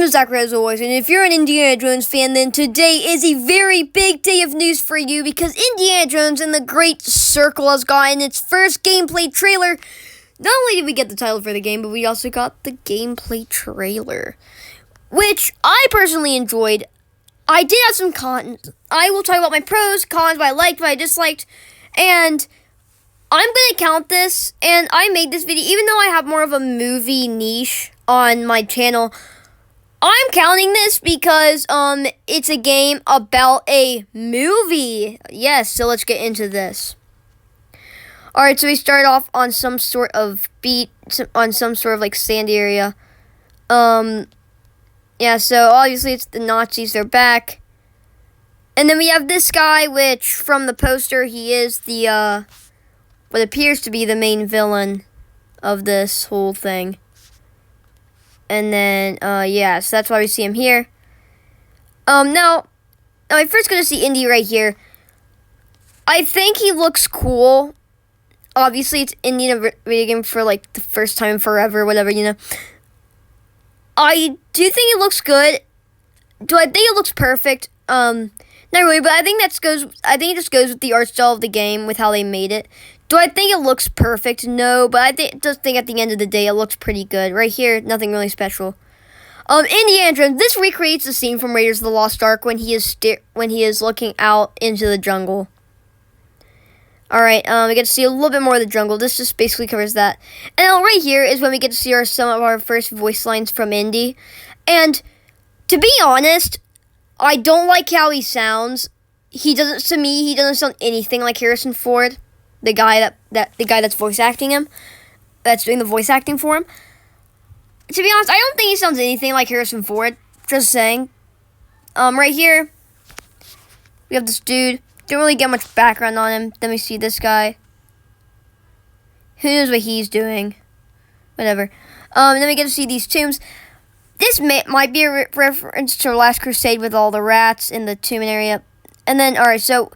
Zach as always, and if you're an Indiana Jones fan, then today is a very big day of news for you because Indiana Jones and the Great Circle has gotten its first gameplay trailer. Not only did we get the title for the game, but we also got the gameplay trailer, which I personally enjoyed. I did have some cons. I will talk about my pros, cons, what I liked, what I disliked, and I'm going to count this, and I made this video, even though I have more of a movie niche on my channel. I'm counting this because it's a game about a movie. Yes, so let's get into this. Alright, so we start off on some sort of beach, on some sort of like sandy area. Yeah, so obviously it's the Nazis, they're back. And then we have this guy, which from the poster, he is the, what appears to be the main villain of this whole thing. And then, yeah, so that's why we see him here. Now, I'm first going to see Indy right here. I think he looks cool. Obviously, it's Indy in a video game for, like, the first time forever, whatever, you know. I do think it looks good. Do I think it looks perfect? Not really, but I think it just goes with the art style of the game, with how they made it. Do I think it looks perfect? No, but I just think at the end of the day, it looks pretty good. Right here, nothing really special. Indiana Jones, this recreates the scene from Raiders of the Lost Ark when he is looking out into the jungle. Alright, we get to see a little bit more of the jungle. This just basically covers that. And now right here is when we get to see some of our first voice lines from Indy. And to be honest, I don't like how he sounds. He doesn't sound anything like Harrison Ford. The guy that's voice acting him, that's doing the voice acting for him. To be honest, I don't think he sounds anything like Harrison Ford. Just saying. Right here, we have this dude. Don't really get much background on him. Then we see this guy. Who knows what he's doing? Whatever. Then we get to see these tombs. This might be a reference to Last Crusade with all the rats in the tomb area. And then, alright, so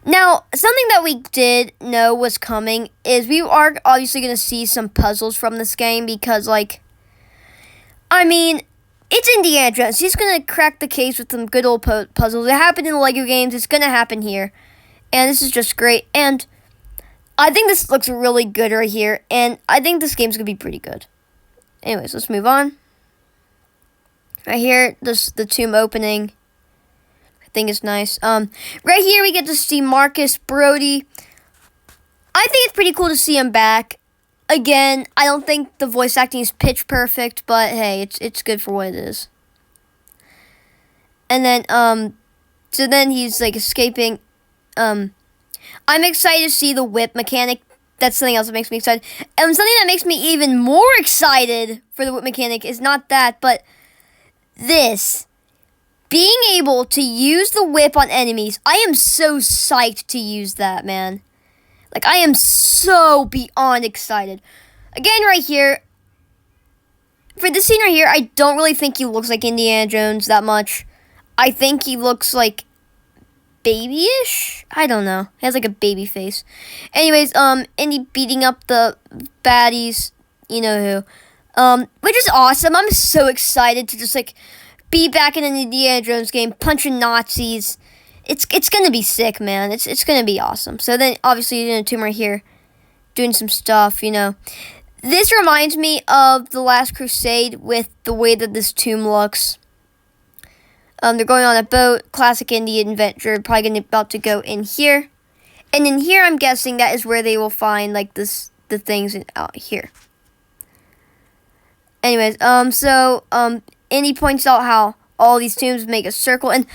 now something that we did know was coming is we are obviously going to see some puzzles from this game because, like, I mean, it's Indiana Jones. He's going to crack the case with some good old puzzles. It happened in the Lego games. It's going to happen here. And this is just great. And I think this looks really good right here. And I think this game's going to be pretty good. Anyways, let's move on. Right here, the tomb opening. I think it's nice. Right here we get to see Marcus Brody. I think it's pretty cool to see him back. Again, I don't think the voice acting is pitch perfect, but hey, it's good for what it is. And then so then he's like escaping. I'm excited to see the whip mechanic. That's something else that makes me excited. And something that makes me even more excited for the whip mechanic is not that, but this. Being able to use the whip on enemies, I am so psyched to use that, man. Like, I am so beyond excited. Again, right here, for this scene right here, I don't really think he looks like Indiana Jones that much. I think he looks like babyish? I don't know. He has like a baby face. Anyways, Indy beating up the baddies, you know who. Which is awesome. I'm so excited to just like be back in an Indiana Jones game, punching Nazis. It's gonna be sick, man. It's gonna be awesome. So then, obviously, you're in a tomb right here, doing some stuff, you know. This reminds me of The Last Crusade with the way that this tomb looks. They're going on a boat, classic Indian adventure, probably about to go in here. And in here, I'm guessing that is where they will find, like, the things out here. Anyways, Indy points out how all these tombs make a circle, and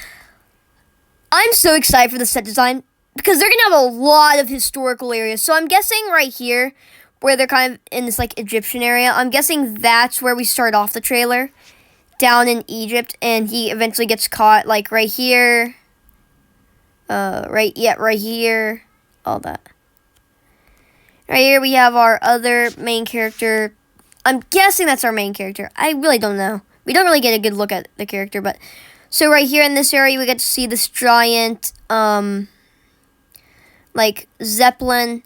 I'm so excited for the set design because they're going to have a lot of historical areas. So I'm guessing right here, where they're kind of in this, like, Egyptian area, I'm guessing that's where we start off the trailer, down in Egypt, and he eventually gets caught, like, right here, right here, all that. Right here we have our other main character. I'm guessing that's our main character. I really don't know. We don't really get a good look at the character, but so right here in this area, we get to see this giant, like, Zeppelin. And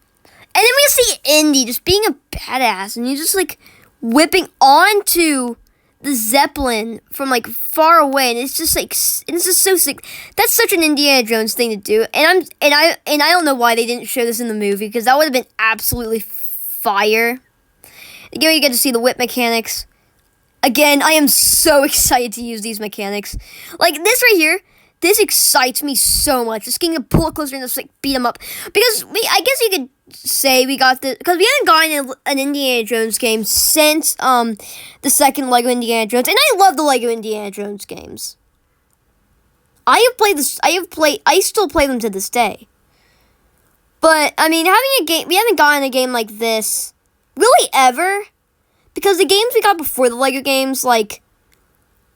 then we see Indy just being a badass, and he's just, like, whipping onto the Zeppelin from like far away, and it's just like it's just so sick. That's such an Indiana Jones thing to do, and I don't know why they didn't show this in the movie, because that would have been absolutely fire. Again, you get to see the whip mechanics. Again, I am so excited to use these mechanics. Like this right here. This excites me so much. Just getting to pull it closer and just like beat them up. Because I guess you could say we got this, because we haven't gotten an Indiana Jones game since the second Lego Indiana Jones, and I love the Lego Indiana Jones games. I have played this. I still play them to this day. But I mean, having a game, we haven't gotten a game like this really ever, because the games we got before the Lego games like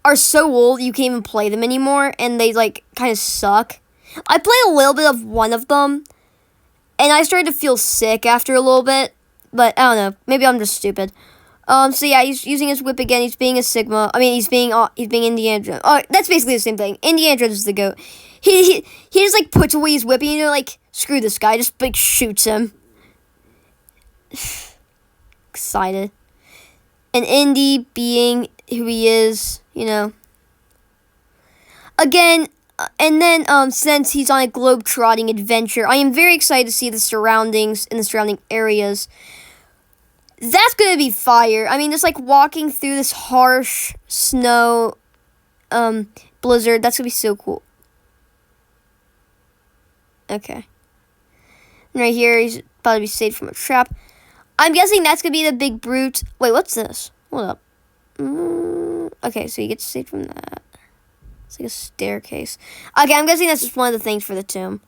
are so old you can't even play them anymore, and they like kind of suck. I played a little bit of one of them, and I started to feel sick after a little bit, but I don't know, maybe I'm just stupid. So yeah, he's using his whip again. He's being a Sigma. I mean, he's being Indiana Jones. Oh, that's basically the same thing. Indiana Jones is the goat. He just like puts away his whip, and you're like, screw this guy, just like shoots him. Excited. And Indy being who he is, you know. Again, and then since he's on a globe-trotting adventure, I am very excited to see the surroundings and the surrounding areas. That's going to be fire. I mean, just like walking through this harsh snow blizzard, that's going to be so cool. Okay. And right here, he's about to be saved from a trap. I'm guessing that's going to be the big brute. Wait, what's this? Hold up. Okay, so you get saved from that. It's like a staircase. Okay, I'm guessing that's just one of the things for the tomb.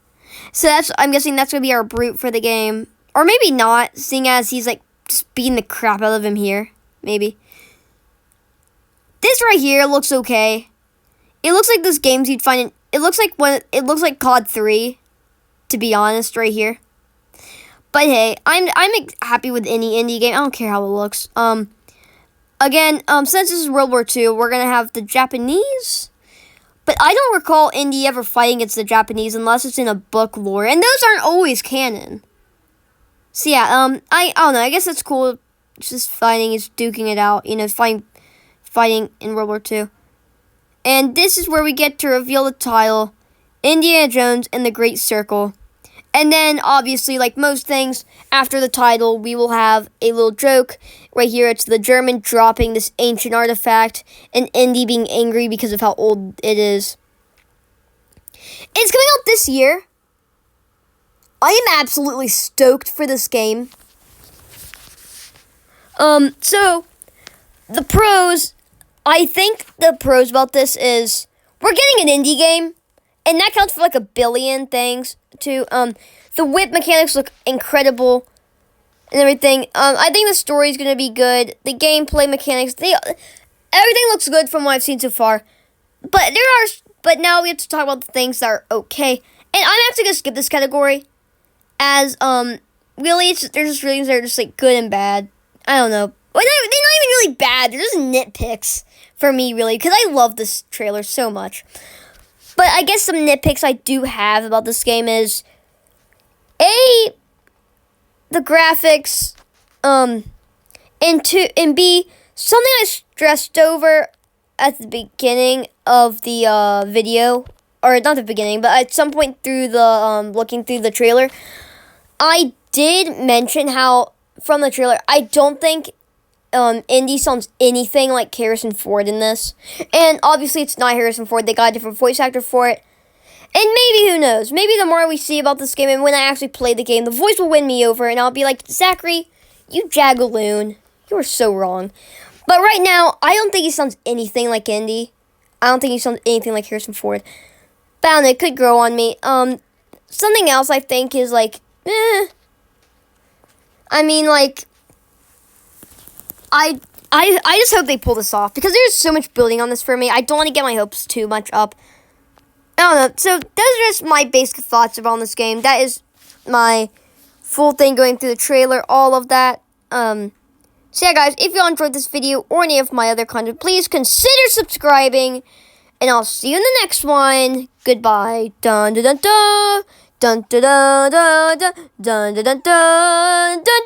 So I'm guessing that's going to be our brute for the game. Or maybe not, seeing as he's like just beating the crap out of him here. Maybe. This right here looks okay. It looks like this games you'd find in... It looks like COD 3, to be honest, right here. But hey, I'm happy with any indie game. I don't care how it looks. Again, since this is World War II, we're gonna have the Japanese. But I don't recall Indy ever fighting against the Japanese unless it's in a book lore, and those aren't always canon. So yeah, I don't know. I guess it's cool. It's just fighting, it's duking it out. You know, fighting in World War II. And this is where we get to reveal the title, Indiana Jones and the Great Circle. And then, obviously, like most things, after the title, we will have a little joke. Right here, it's the German dropping this ancient artifact, and Indy being angry because of how old it is. It's coming out this year. I am absolutely stoked for this game. So, the pros, I think the pros about this is, we're getting an indie game, and that counts for like 1 billion things. Too. The whip mechanics look incredible and everything. I think the story is going to be good. The gameplay mechanics, everything looks good from what I've seen so far. But now we have to talk about the things that are okay. And I'm actually going to skip this category as, really, they're just ratings that are just, like, good and bad. I don't know. Well, they're not even really bad. They're just nitpicks for me, really, because I love this trailer so much. But I guess some nitpicks I do have about this game is, A, the graphics, and B, something I stressed over at the beginning of the video, or not the beginning, but at some point through the, looking through the trailer, I did mention how, from the trailer, I don't think Indy sounds anything like Harrison Ford in this. And obviously it's not Harrison Ford. They got a different voice actor for it. And maybe, who knows, maybe the more we see about this game and when I actually play the game, the voice will win me over and I'll be like, Zachary, you jagaloon. You were so wrong. But right now, I don't think he sounds anything like Indy. I don't think he sounds anything like Harrison Ford. But I don't know, it could grow on me. Something else I think is like, I mean, like, I just hope they pull this off, because there's so much building on this for me. I don't want to get my hopes too much up. I don't know. So those are just my basic thoughts about this game. That is my full thing going through the trailer, all of that. So yeah, guys, if you all enjoyed this video or any of my other content, please consider subscribing, and I'll see you in the next one. Goodbye. Dun dun dun dun dun dun dun dun dun dun dun dun.